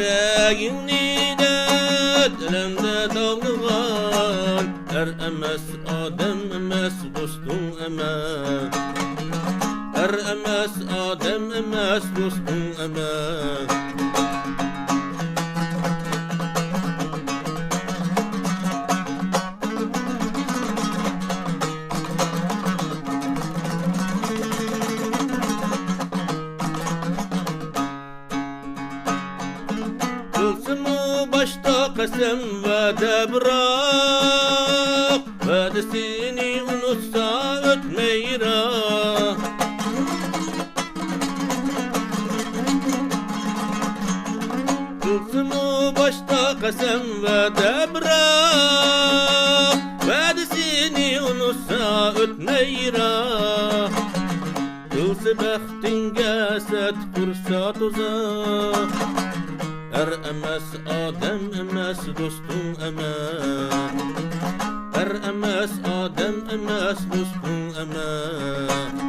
yüreğini de dilimde dağlıgan emes adem emes dostum emes emes adem emes dostum emes Kılsın başta kasem vade bırak Vadesini unutsa ötmeyra Kılsın başta kasem vade bırak Vadesini unutsa ötmeyra Kılsı bəxtinge set fırsat uzak emes adem emes dostum emes emes adem emes dostum emes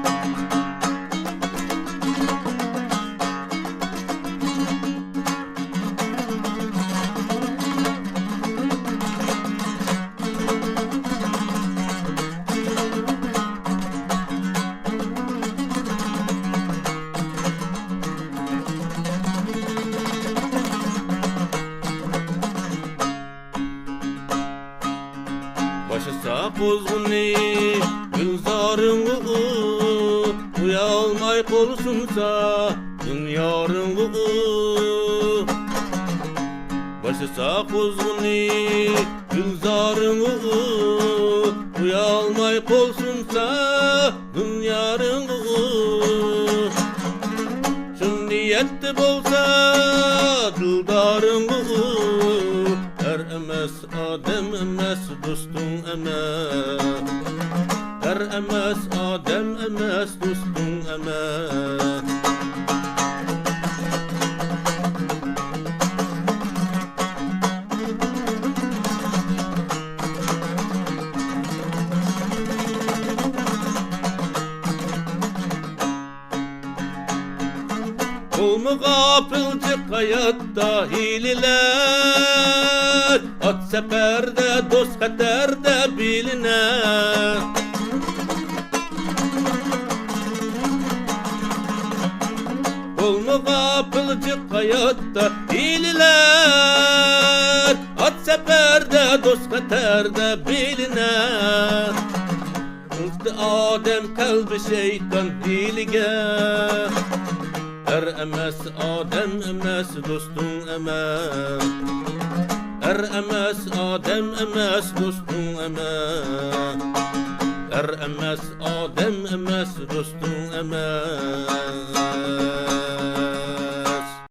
Başı sağ pozguni gülzarıngı Uyalmay kolsunsa dünyarıngı Başı sağ pozguni gülzarıngı Uyalmay kolsunsa dünyarıngı Şun niyetli bolsa dıldarıngı emes adem emes dostum emes emes adem emes dostum emes Olmu gafilcik hayatta hililer At seferde dost katerde biliner Olmu gafilcik hayatta hililer At seferde dost katerde biliner Kızdı Adem kalbi şeytan hiliger emes adem emes dostum emes emes adem emes dostum emes emes adem emes dostum emes